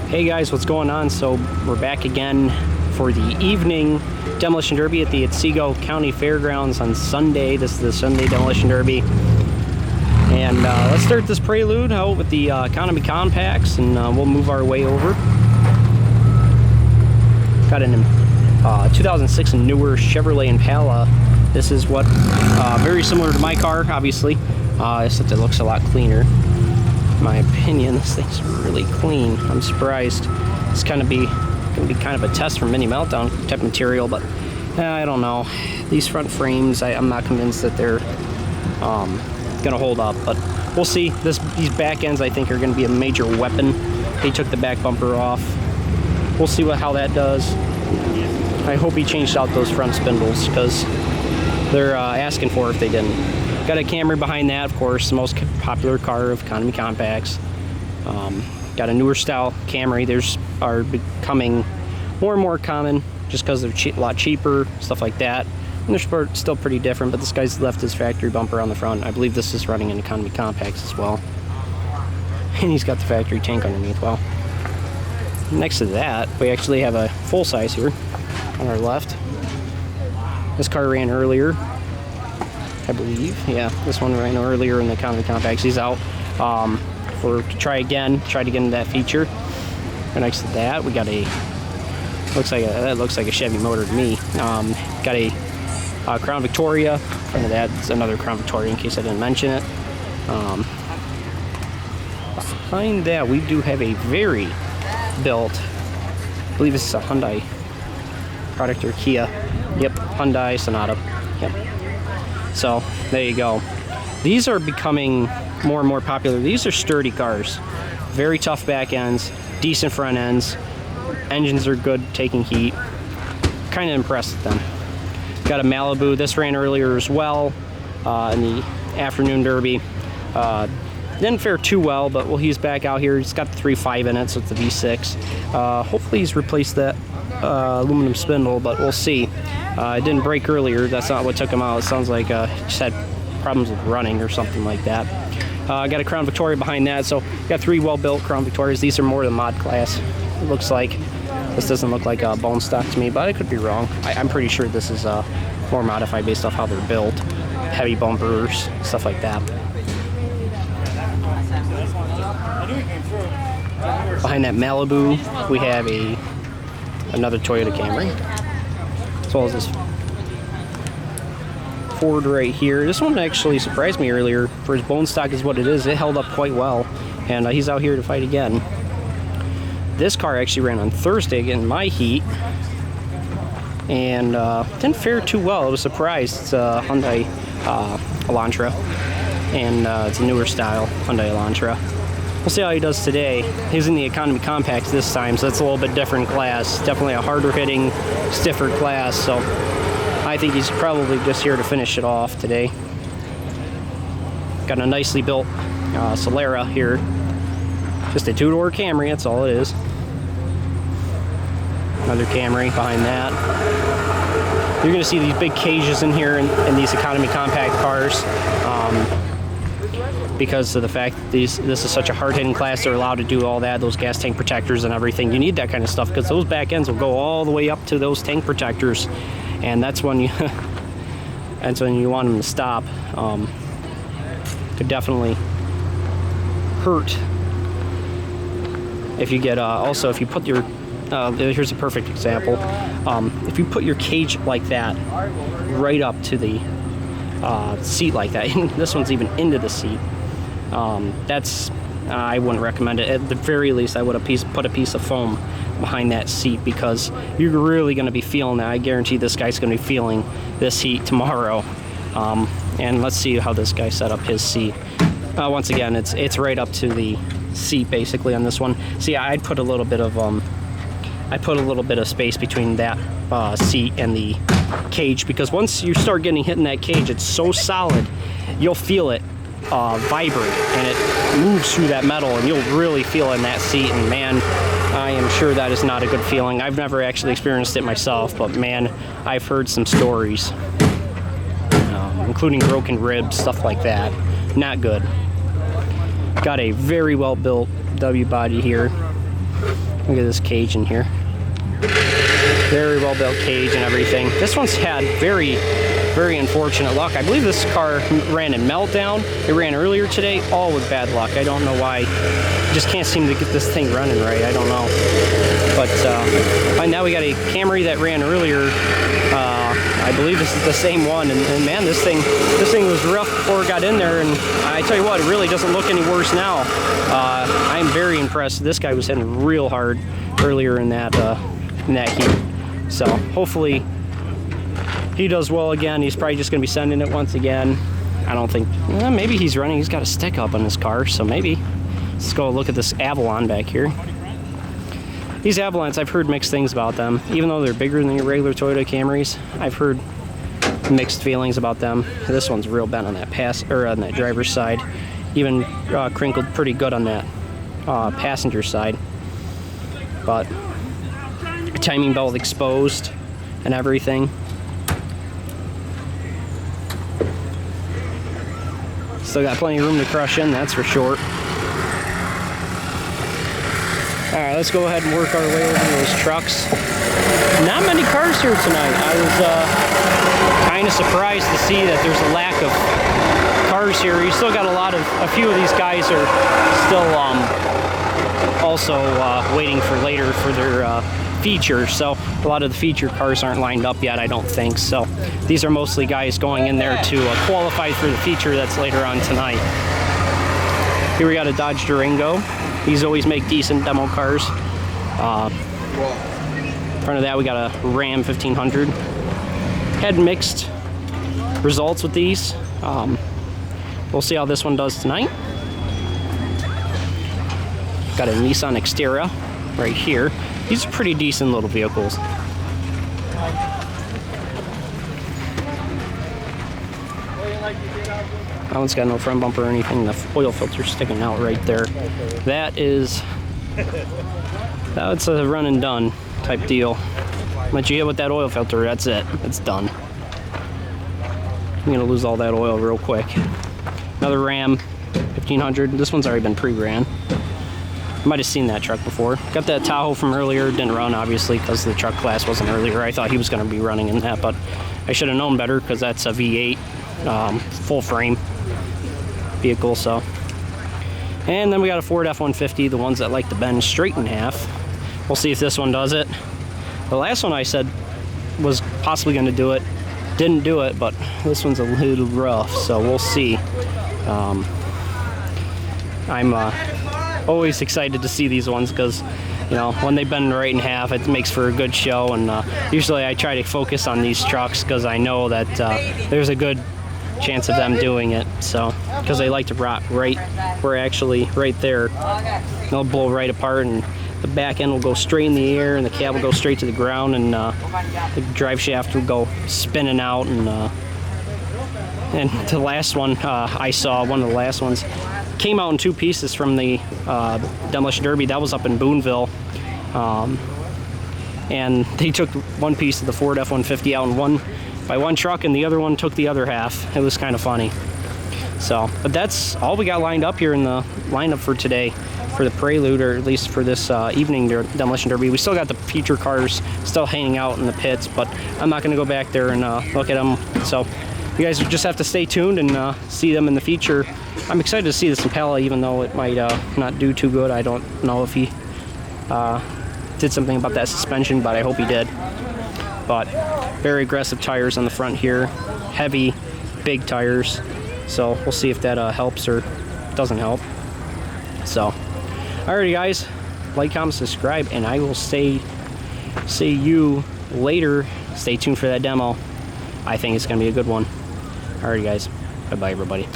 Hey guys, what's going on? So we're back again for the evening Demolition Derby at the Otsego County Fairgrounds on Sunday. This is the Sunday Demolition Derby. And let's start this Prelude out with the economy compacts, and we'll move our way over. Got a 2006 and newer Chevrolet Impala. This is what, very similar to my car, obviously, except it looks a lot cleaner. In my opinion, this thing's really clean. I'm surprised. It's gonna be kind of a test for mini meltdown type material, but I don't know. These front frames, I'm not convinced that they're gonna hold up, but we'll see. These back ends, I think, are gonna be a major weapon. He took the back bumper off. We'll see how that does. I hope he changed out those front spindles, because they're asking for it if they didn't. Got a Camry behind that, of course, the most popular car of economy compacts. Got a newer style Camry. Theirs are becoming more and more common just because they're a lot cheaper, stuff like that. And they're still pretty different, but this guy's left his factory bumper on the front. I believe this is running in economy compacts as well. And he's got the factory tank underneath. Well, next to that, we actually have a full size here on our left. This car ran earlier, I believe. Yeah, this one ran earlier in the economy compacts. He's out to try to get into that feature. And next to that, we got that looks like a Chevy motor to me. Got a Crown Victoria. In front of that, it's another Crown Victoria in case I didn't mention it. Behind that, we do have a very built, I believe this is a Hyundai product or Kia. Yep, Hyundai Sonata. Yep. So there you go. These are becoming more and more popular. These are sturdy cars. Very tough back ends, decent front ends. Engines are good, taking heat. Kind of impressed with them. Got a Malibu. This ran earlier as well in the afternoon derby. Didn't fare too well, but he's back out here. He's got the 3.5 in it, so it's the V6. Hopefully he's replaced that aluminum spindle, but we'll see. It didn't break earlier. That's not what took him out. It sounds like he just had problems with running or something like that. Got a Crown Victoria behind that, so got 3 well-built Crown Victorias. These are more the mod class, it looks like. This doesn't look like a bone stock to me, but I could be wrong. I'm pretty sure this is more modified based off how they're built. Heavy bumpers, stuff like that. Behind that Malibu, we have another Toyota Camry, as well as this Ford right here. This one actually surprised me earlier. For his bone stock is what it is, it held up quite well, and he's out here to fight again. This car actually ran on Thursday getting my heat, and didn't fare too well. I was surprised. It's a Hyundai Elantra, and it's a newer style Hyundai Elantra. We'll see how he does today. He's in the economy compacts this time, so that's a little bit different class. Definitely a harder hitting, stiffer class, so I think he's probably just here to finish it off today. Got a nicely built Solera here. Just a 2-door Camry, that's all it is. Another Camry behind that. You're gonna see these big cages in here in these economy compact cars. Because of the fact that this is such a hard-hitting class, they're allowed to do all that, those gas tank protectors and everything. You need that kind of stuff because those back ends will go all the way up to those tank protectors, and that's when you want them to stop. Could definitely hurt if you get also if you put your here's a perfect example. If you put your cage like that right up to the seat like that, and this one's even into the seat. I wouldn't recommend it. At the very least, I would have put a piece of foam behind that seat, because you're really going to be feeling that. I guarantee this guy's going to be feeling this heat tomorrow. And let's see how this guy set up his seat. Once again, it's right up to the seat basically on this one. See, I'd put a little bit of space between that seat and the cage, because once you start getting hit in that cage, it's so solid, you'll feel it vibrate, and it moves through that metal, and you'll really feel it in that seat. And man, I am sure that is not a good feeling. I've never actually experienced it myself, but man, I've heard some stories, including broken ribs, stuff like that. Not good. Got a very well built W body here. Look at this cage in here. Very well built cage and everything. This one's had very, very unfortunate luck. I believe this car ran in meltdown. It ran earlier today, all with bad luck. I don't know why. Just can't seem to get this thing running right. I don't know. But now we got a Camry that ran earlier. I believe this is the same one. And man, this thing was rough before it got in there. And I tell you what, it really doesn't look any worse now. I am very impressed. This guy was hitting real hard earlier in that heat. So hopefully he does well again. He's probably just going to be sending it once again. I don't think, maybe he's running. He's got a stick up on his car, so maybe. Let's go look at this Avalon back here. These Avalons, I've heard mixed things about them. Even though they're bigger than your regular Toyota Camrys, I've heard mixed feelings about them. This one's real bent on that on that driver's side. Even crinkled pretty good on that passenger side. But timing belt exposed and everything. Still got plenty of room to crush in, that's for sure. Alright, let's go ahead and work our way over to those trucks. Not many cars here tonight. I was kind of surprised to see that there's a lack of cars here. You still got a few of these guys are still also waiting for later for their feature, so a lot of the feature cars aren't lined up yet, I don't think. So these are mostly guys going in there to qualify for the feature that's later on tonight. Here we got a Dodge Durango. These always make decent demo cars. In front of that we got a Ram 1500. Had mixed results with these. We'll see how this one does tonight. Got a Nissan Xterra right here. These are pretty decent little vehicles. That one's got no front bumper or anything. The oil filter's sticking out right there. That's a run and done type deal. Once you hit with that oil filter, that's it. It's done. I'm gonna lose all that oil real quick. Another Ram 1500. This one's already been pre-ran. Might have seen that truck before. Got that Tahoe from earlier. Didn't run, obviously, because the truck class wasn't earlier. I thought he was going to be running in that, but I should have known better because that's a V8 full frame vehicle. So, and then we got a Ford F-150, the ones that like to bend straight in half. We'll see if this one does it. The last one I said was possibly going to do it. Didn't do it, but this one's a little rough, so we'll see. I'm always excited to see these ones because, you know, when they bend right in half, it makes for a good show. And usually I try to focus on these trucks because I know that there's a good chance of them doing it. So, because they like to rot right, we're actually right there. They'll blow right apart, and the back end will go straight in the air, and the cab will go straight to the ground, and the drive shaft will go spinning out. And the last one I saw, one of the last ones, came out in two pieces from the Demolition Derby. That was up in Boonville. And they took one piece of the Ford F-150 out in one truck, and the other one took the other half. It was kind of funny. So, but that's all we got lined up here in the lineup for today for the Prelude, or at least for this evening Demolition Derby. We still got the feature cars still hanging out in the pits, but I'm not going to go back there and look at them. So you guys just have to stay tuned and see them in the feature. I'm excited to see this Impala, even though it might not do too good. I don't know if he did something about that suspension, but I hope he did. But very aggressive tires on the front here, heavy, big tires. So we'll see if that helps or doesn't help. So, alrighty guys, like, comment, subscribe, and I will see you later. Stay tuned for that demo. I think it's gonna be a good one. Alrighty guys, bye bye everybody.